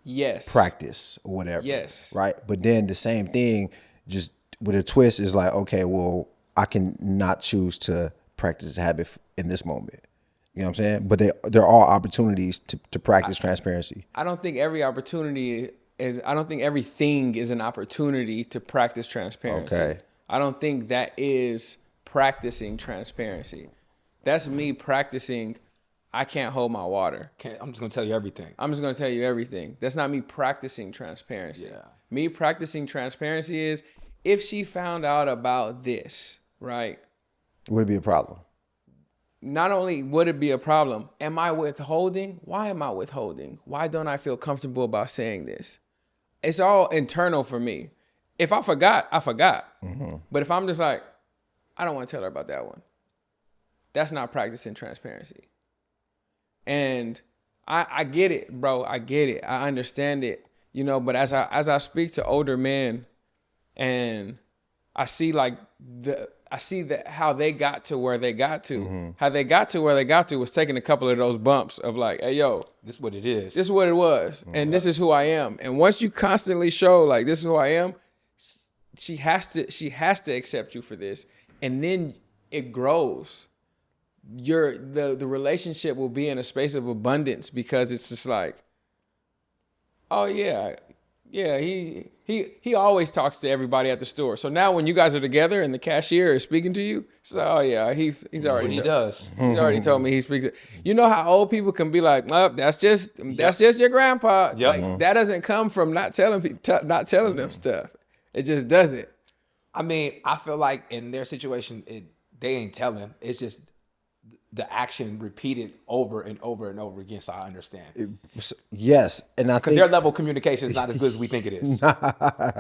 Yes. Practice or whatever. Yes. Right. But then the same thing, just with a twist, is like, okay, well, I can not choose to practice a habit in this moment. You know what I'm saying? But there are opportunities to practice transparency. I don't think every opportunity I don't think everything is an opportunity to practice transparency. Okay. I don't think that is practicing transparency. That's me practicing, I can't hold my water. I'm just gonna tell you everything. I'm just gonna tell you everything. That's not me practicing transparency. Yeah. Me practicing transparency is if she found out about this, right? Would it be a problem? Not only would it be a problem, am I withholding? Why am I withholding? Why don't I feel comfortable about saying this? It's all internal for me. If I forgot, I forgot. But if I'm just like, I don't want to tell her about that one, that's not practicing transparency. And I get it, bro. I get it. I understand it. You know, but as I speak to older men and I see how they got to where they got to. How they got to where they got to was taking a couple of those bumps of like, hey, yo. This is what it is. This is what it was. And this is who I am. And once you constantly show like, this is who I am, she has to accept you for this. And then it grows. The relationship will be in a space of abundance because it's just like, oh yeah, he always talks to everybody at the store. So now when you guys are together and the cashier is speaking to you, it's like, oh yeah, he's already what he does. He's already told me he speaks. You know how old people can be like, oh, that's just your grandpa. Yep. Like that doesn't come from not telling them stuff. It just doesn't. I mean, I feel like in their situation, they ain't telling. It's just the action repeated over and over and over again, so I understand. Yes, and I Because think their level of communication is not as good as we think it is.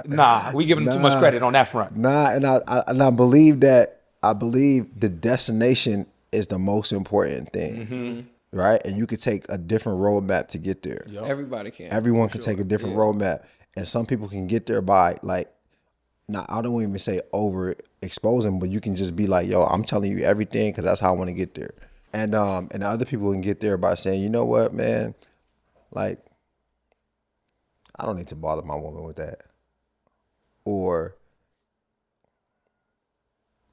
Nah, we giving them too much credit on that front. and I believe that the destination is the most important thing, right? And you could take a different roadmap to get there. Everybody can. Everyone can take a different roadmap, and some people can get there by like, not I don't even say over exposing, but you can just be like, yo, I'm telling you everything because that's how I want to get there. And the other people can get there by saying, you know what, man, like, I don't need to bother my woman with that. Or,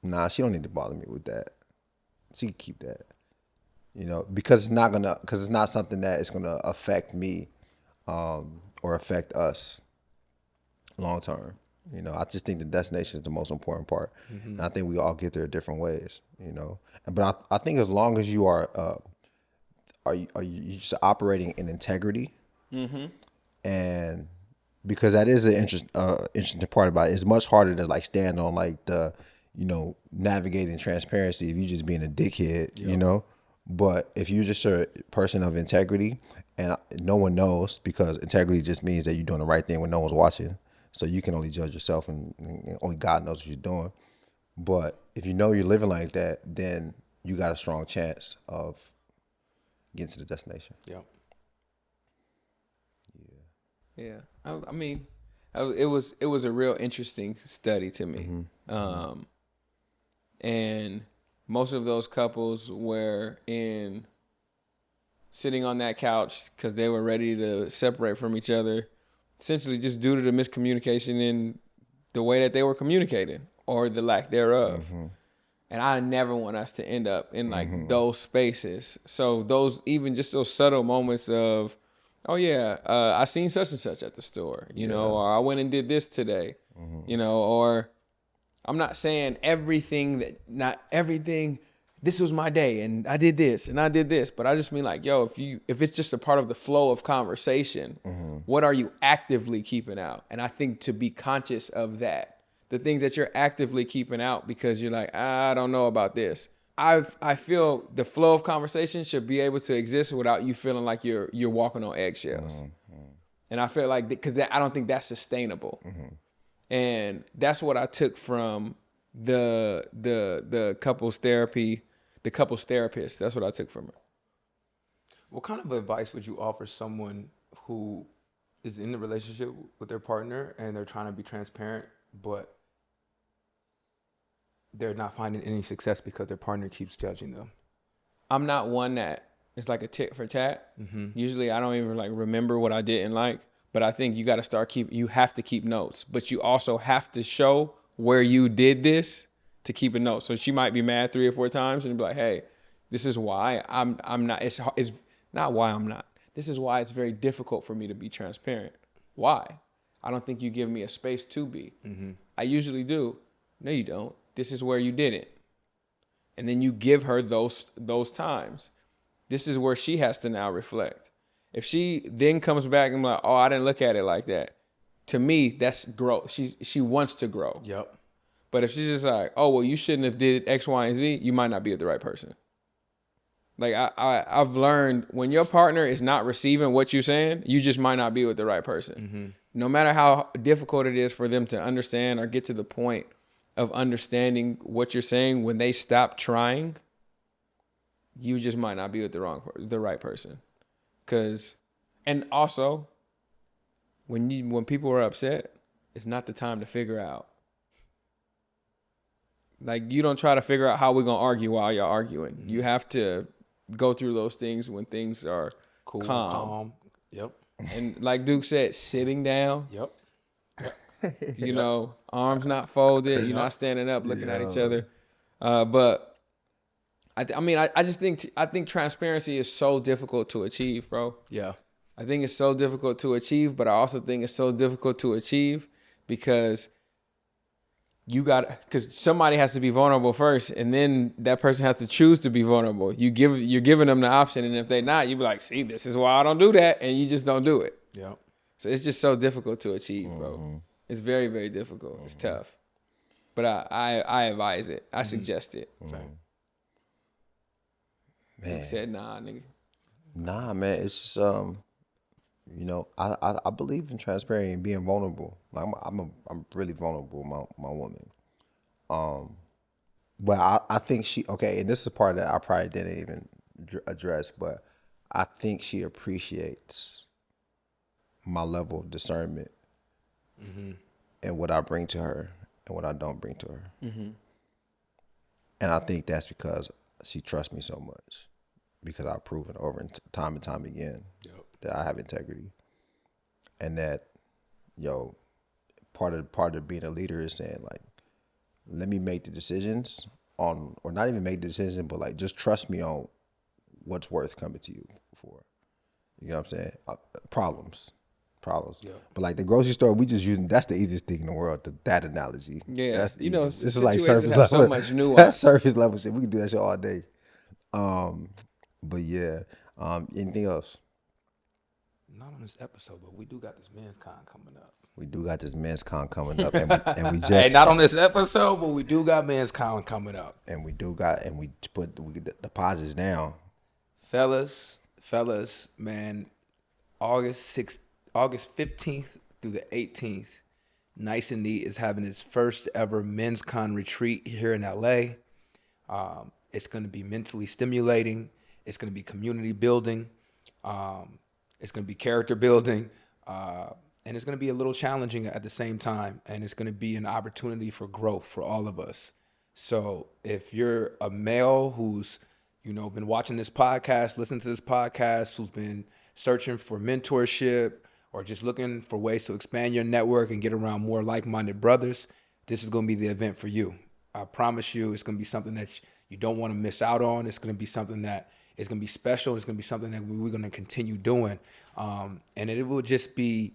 nah, she don't need to bother me with that. She can keep that. You know, because it's not something that is gonna affect me, or affect us long term. You know, I just think the destination is the most important part, and I think we all get there different ways. You know, but I think as long as you are you just operating in integrity, and because that is an interesting part about it. It's much harder to like stand on like the, you know, navigating transparency if you just being a dickhead, you know. But if you're just a person of integrity and no one knows, because integrity just means that you're doing the right thing when no one's watching. So you can only judge yourself and only God knows what you're doing. But if you know you're living like that, then you got a strong chance of getting to the destination. Yep. Yeah, I mean, it was a real interesting study to me, and most of those couples were sitting on that couch because they were ready to separate from each other, essentially just due to the miscommunication in the way that they were communicating or the lack thereof. And I never want us to end up in like those spaces. So those subtle moments of, oh yeah, I seen such and such at the store, you know, or I went and did this today, you know, or I'm not saying not everything, this was my day and I did this and I did this, but I just mean like, yo, if it's just a part of the flow of conversation, what are you actively keeping out? And I think to be conscious of that, the things that you're actively keeping out because you're like, I don't know about this. I feel the flow of conversation should be able to exist without you feeling like you're walking on eggshells. And I feel like, because I don't think that's sustainable. And that's what I took from the couples therapy, the couples therapist. That's what I took from it. What kind of advice would you offer someone who is in the relationship with their partner and they're trying to be transparent, but they're not finding any success because their partner keeps judging them? I'm not one that it's like a tit for tat. Usually I don't even like remember what I didn't like, but I think you got to you have to keep notes, but you also have to show where you did this to keep a note. So she might be mad 3 or 4 times and be like, hey, this is why I'm not, it's not why I'm not. This is why it's very difficult for me to be transparent. Why? I don't think you give me a space to be. I usually do. No, you don't. This is where you did it. And then you give her those times. This is where she has to now reflect. If she then comes back and be like, oh, I didn't look at it like that. To me, that's growth. She wants to grow. Yep. But if she's just like, oh, well, you shouldn't have did X, Y, and Z, you might not be with the right person. Like I've learned when your partner is not receiving what you're saying, you just might not be with the right person. No matter how difficult it is for them to understand or get to the point of understanding what you're saying, when they stop trying, you just might not be with the right person. And also, when people are upset, it's not the time to figure out. Like, you don't try to figure out how we're gonna argue while you're arguing. You have to go through those things when things are Cool, calm. Yep. And like Duke said, sitting down. Yep. You know, arms not folded. You're not standing up looking at each other. But I just think transparency is so difficult to achieve, bro. Yeah. I think it's so difficult to achieve, but I also think it's so difficult to achieve because because somebody has to be vulnerable first, and then that person has to choose to be vulnerable. You're giving them the option, and if they're not, you be like, see, this is why I don't do that, and you just don't do it. Yep. So it's just so difficult to achieve, bro. It's very, very difficult. It's tough. But I advise it. I suggest it. Man. He said, nah, nigga. Nah, man. It's just, you know, I believe in transparency and being vulnerable. Like, I'm really vulnerable with my woman. But I think she, okay, and this is a part that I probably didn't even address, but I think she appreciates my level of discernment and what I bring to her and what I don't bring to her. And I think that's because she trusts me so much, because I've proven over time and time again that I have integrity, and that, part of being a leader is saying, like, let me make the decisions on, or not even make the decision, but like just trust me on what's worth coming to you for. You know what I'm saying? Problems. Yeah. But like the grocery store, we just using, that's the easiest thing in the world. That analogy. Yeah, that's the you know, easiest. This is like surface situations have level. so much nuance. That's surface level shit. We can do that shit all day. But yeah. Anything else? Not on this episode, but we do got this MENSCON coming up. We do got this MENSCON coming up, and we just Hey, not on this episode, but we do got MENSCON coming up. And we put the deposits down. Fellas, man, August 15th through the 18th, Nice and Neat is having its first ever MENSCON retreat here in LA. It's going to be mentally stimulating. It's going to be community building. It's going to be character building. And it's going to be a little challenging at the same time. And it's going to be an opportunity for growth for all of us. So if you're a male who's, been watching this podcast, listening to this podcast, who's been searching for mentorship or just looking for ways to expand your network and get around more like-minded brothers, this is going to be the event for you. I promise you, it's going to be something that you don't want to miss out on. It's going to be something that is going to be special. It's going to be something that we're going to continue doing. And it will just be,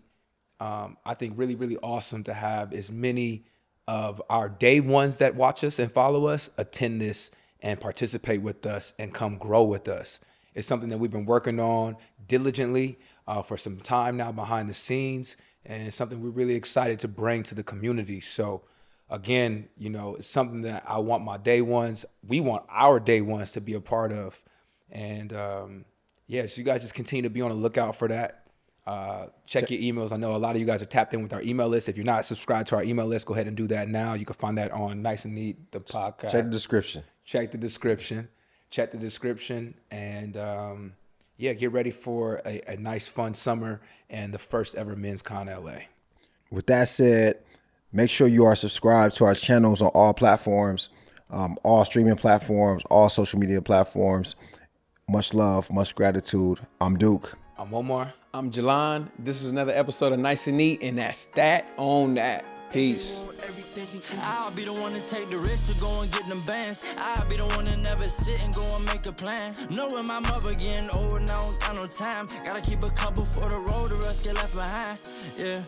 I think, really, really awesome to have as many of our day ones that watch us and follow us attend this and participate with us and come grow with us. It's something that we've been working on diligently for some time now behind the scenes, and it's something we're really excited to bring to the community. So again, it's something that I want my day ones, we want our day ones to be a part of. And so you guys just continue to be on the lookout for that. Check your emails. I know a lot of you guys are tapped in with our email list. If you're not subscribed to our email list, go ahead and do that now. You can find that on Nice and Neat, the podcast. Check the description. Check the description. And get ready for a nice, fun summer and the first ever MENSCON LA. With that said, make sure you are subscribed to our channels on all platforms, all streaming platforms, all social media platforms. Much love, much gratitude. I'm Duke. I'm Omar. I'm Jalan. This is another episode of Nice and Neat, and that's that on that. Peace. I'll be the one to take the risk to go and get them bands. I'll be the one to never sit and go and make a plan. Knowing my mother getting old, now I don't got no time. Gotta keep a couple for the road, the rest get left behind. Yeah.